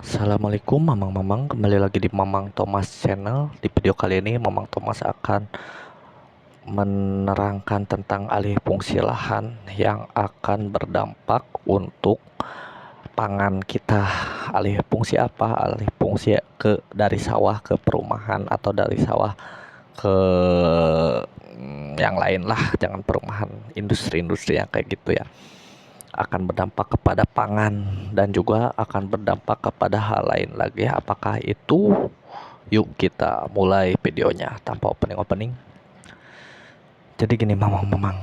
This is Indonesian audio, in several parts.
Assalamualaikum Mamang-Mamang, kembali lagi di Mamang Thomas Channel. Di video kali ini Mamang Thomas akan menerangkan tentang alih fungsi lahan yang akan berdampak untuk pangan kita. Alih fungsi apa? Alih fungsi dari sawah ke perumahan atau dari sawah ke yang lain lah, jangan perumahan, industri-industri yang kayak gitu ya. Akan berdampak kepada pangan dan juga akan berdampak kepada hal lain lagi. Apakah itu? Yuk kita mulai videonya tanpa opening-opening. Jadi gini mamang-mamang,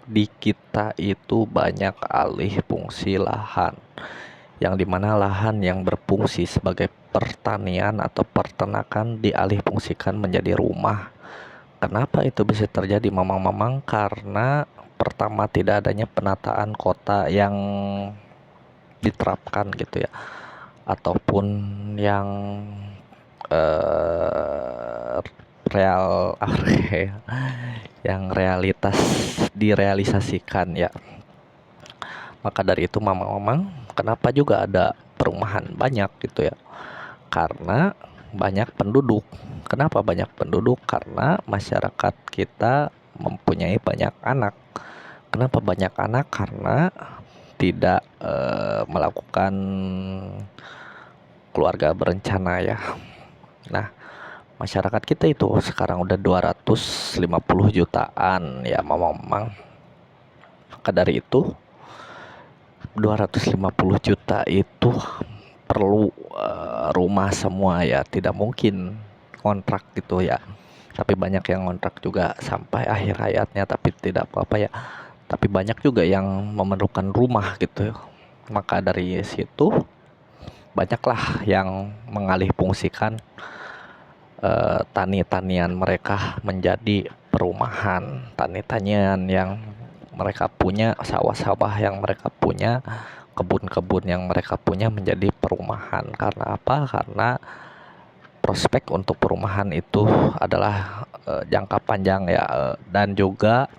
di kita itu banyak alih fungsi lahan, yang dimana lahan yang berfungsi sebagai pertanian atau peternakan dialih fungsikan menjadi rumah. Kenapa itu bisa terjadi mamang-mamang? Karena pertama, tidak adanya penataan kota yang diterapkan gitu ya, ataupun yang eh, real yang realitas direalisasikan ya. Maka dari itu mamang-mamang, kenapa juga ada perumahan banyak gitu ya? Karena banyak penduduk. Kenapa banyak penduduk? Karena masyarakat kita mempunyai banyak anak. Kenapa banyak anak? Karena tidak melakukan keluarga berencana ya. Nah, masyarakat kita itu sekarang udah 250 jutaan ya mamang. Maka dari itu 250 juta itu perlu rumah semua ya. Tidak mungkin kontrak gitu ya. Tapi banyak yang kontrak juga sampai akhir hayatnya, tapi tidak apa-apa ya. Tapi banyak juga yang memerlukan rumah gitu. Maka dari situ banyaklah yang mengalih fungsikan tani-tanian mereka menjadi perumahan. Tani-tanian yang mereka punya, sawah-sawah yang mereka punya, kebun-kebun yang mereka punya menjadi perumahan. Karena apa? Karena prospek untuk perumahan itu adalah jangka panjang ya, dan juga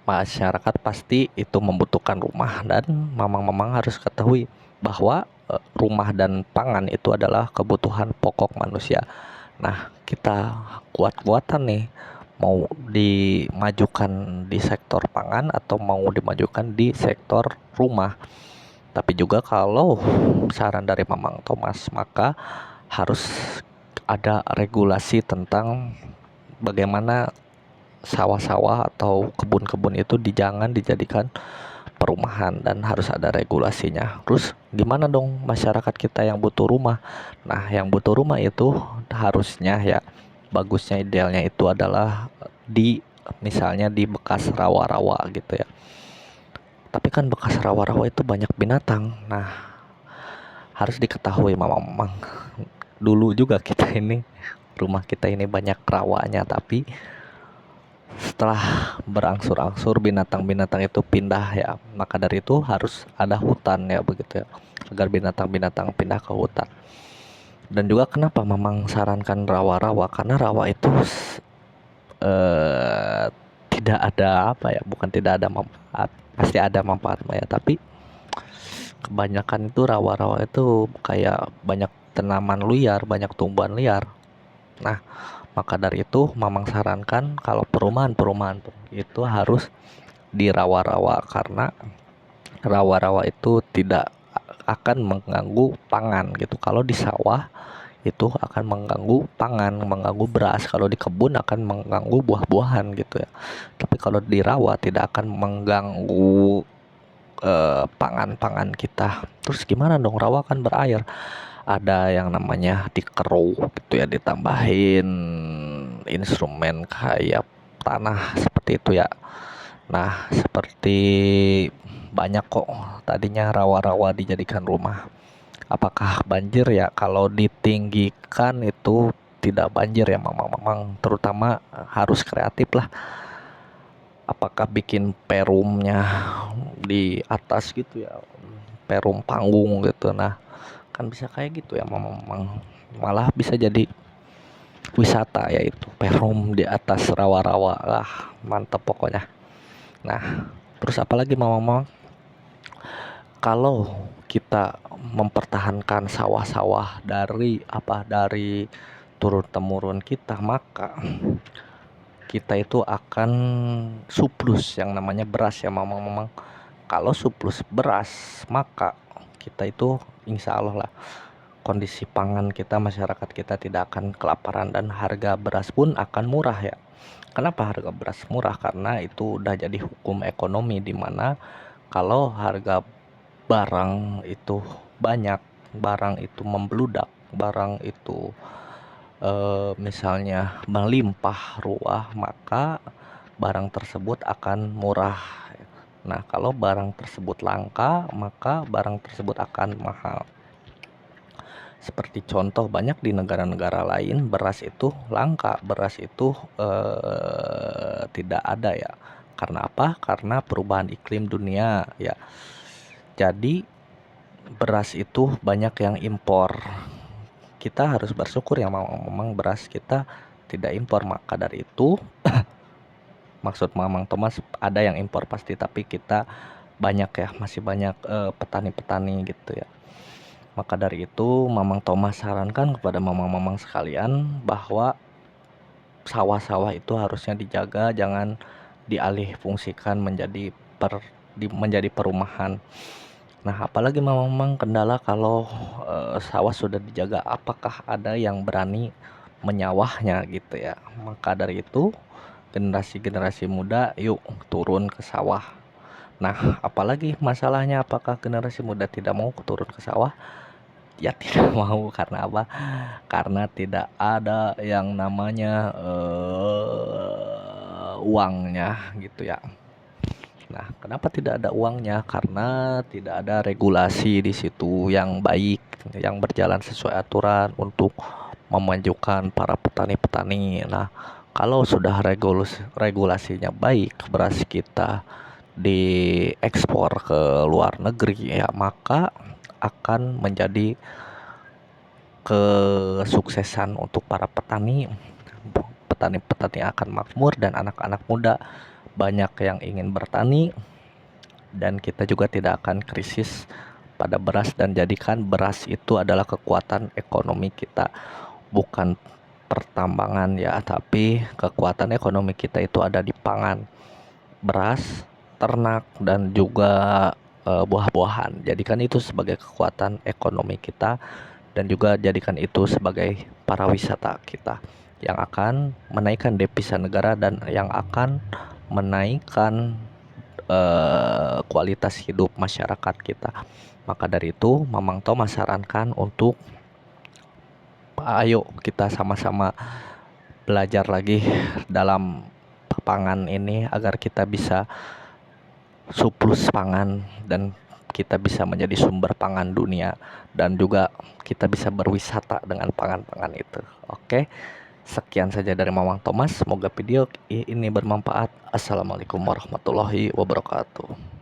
masyarakat pasti itu membutuhkan rumah. Dan mamang-mamang harus ketahui bahwa rumah dan pangan itu adalah kebutuhan pokok manusia. Nah, kita kuat-kuatan nih, mau dimajukan di sektor pangan atau mau dimajukan di sektor rumah. Tapi juga kalau saran dari Mamang Thomas, maka harus ada regulasi tentang bagaimana sawah-sawah atau kebun-kebun itu jangan dijadikan perumahan, dan harus ada regulasinya. Terus gimana dong masyarakat kita yang butuh rumah? Nah, yang butuh rumah itu harusnya ya, bagusnya, idealnya itu adalah di misalnya di bekas rawa-rawa gitu ya. Tapi kan bekas rawa-rawa itu banyak binatang. Nah, harus diketahui mamang, dulu juga kita ini, rumah kita ini banyak rawanya, tapi setelah berangsur-angsur binatang-binatang itu pindah ya. Maka dari itu harus ada hutan ya, begitu ya, agar binatang-binatang pindah ke hutan. Dan juga kenapa memang sarankan rawa-rawa, karena rawa itu eh, tidak ada apa ya, bukan tidak ada manfaat, pasti ada manfaatnya ya, tapi kebanyakan itu rawa-rawa itu kayak banyak tanaman liar, banyak tumbuhan liar. Nah, maka dari itu Mamang sarankan kalau perumahan-perumahan itu harus di rawa-rawa, karena rawa-rawa itu tidak akan mengganggu pangan gitu. Kalau di sawah itu akan mengganggu pangan, mengganggu beras. Kalau di kebun akan mengganggu buah-buahan gitu ya. Tapi kalau di rawa tidak akan mengganggu pangan-pangan kita. Terus gimana dong? Rawa kan berair. Ada yang namanya dikeruk gitu ya, ditambahin instrumen kayak tanah seperti itu ya. Nah, seperti banyak kok tadinya rawa-rawa dijadikan rumah. Apakah banjir ya? Kalau ditinggikan itu tidak banjir ya mamang, terutama harus kreatif lah. Apakah bikin perumnya di atas gitu ya, perum panggung gitu. Nah, kan bisa kayak gitu ya mamang, malah bisa jadi wisata, yaitu perum di atas rawa-rawa lah, mantep pokoknya. Nah, terus apalagi mamang, kalau kita mempertahankan sawah-sawah dari turun-temurun kita, maka kita itu akan surplus yang namanya beras ya memang. Kalau surplus beras, maka kita itu insya Allah lah kondisi pangan kita, masyarakat kita tidak akan kelaparan dan harga beras pun akan murah ya. Kenapa harga beras murah? Karena itu udah jadi hukum ekonomi, di mana kalau harga barang itu banyak, barang itu membludak, barang itu misalnya melimpah ruah, maka barang tersebut akan murah. Nah, kalau barang tersebut langka, maka barang tersebut akan mahal. Seperti contoh, banyak di negara-negara lain beras itu langka, beras itu tidak ada ya. Karena apa? Karena perubahan iklim dunia ya. Jadi beras itu banyak yang impor. Kita harus bersyukur ya memang beras kita tidak impor. Maka dari itu maksud Mamang Thomas, ada yang impor pasti, tapi kita banyak ya, masih banyak petani-petani gitu ya. Maka dari itu Mamang Thomas sarankan kepada mamang-mamang sekalian bahwa sawah-sawah itu harusnya dijaga, jangan dialih fungsikan menjadi perumahan. Nah, apalagi memang kendala kalau sawah sudah dijaga, apakah ada yang berani menyawahnya gitu ya. Maka dari itu generasi-generasi muda yuk turun ke sawah. Nah, apalagi masalahnya, apakah generasi muda tidak mau turun ke sawah? Ya tidak mau. Karena apa? Karena tidak ada yang namanya uangnya gitu ya. Nah, kenapa tidak ada uangnya? Karena tidak ada regulasi di situ yang baik, yang berjalan sesuai aturan untuk memajukan para petani-petani. Nah, kalau sudah regulasinya baik, beras kita diekspor ke luar negeri ya, maka akan menjadi kesuksesan untuk para petani. Petani-petani akan makmur dan anak-anak muda banyak yang ingin bertani, dan kita juga tidak akan krisis pada beras, dan jadikan beras itu adalah kekuatan ekonomi kita, bukan pertambangan ya, tapi kekuatan ekonomi kita itu ada di pangan, beras, ternak, dan juga buah-buahan. Jadikan itu sebagai kekuatan ekonomi kita, dan juga jadikan itu sebagai pariwisata kita yang akan menaikkan devisa negara dan yang akan menaikkan kualitas hidup masyarakat kita. Maka dari itu Mamang Thomas sarankan untuk ayo kita sama-sama belajar lagi dalam pangan ini, agar kita bisa surplus pangan dan kita bisa menjadi sumber pangan dunia, dan juga kita bisa berwisata dengan pangan-pangan itu. Oke, sekian saja dari Mamang Thomas. Semoga video ini bermanfaat. Assalamualaikum warahmatullahi wabarakatuh.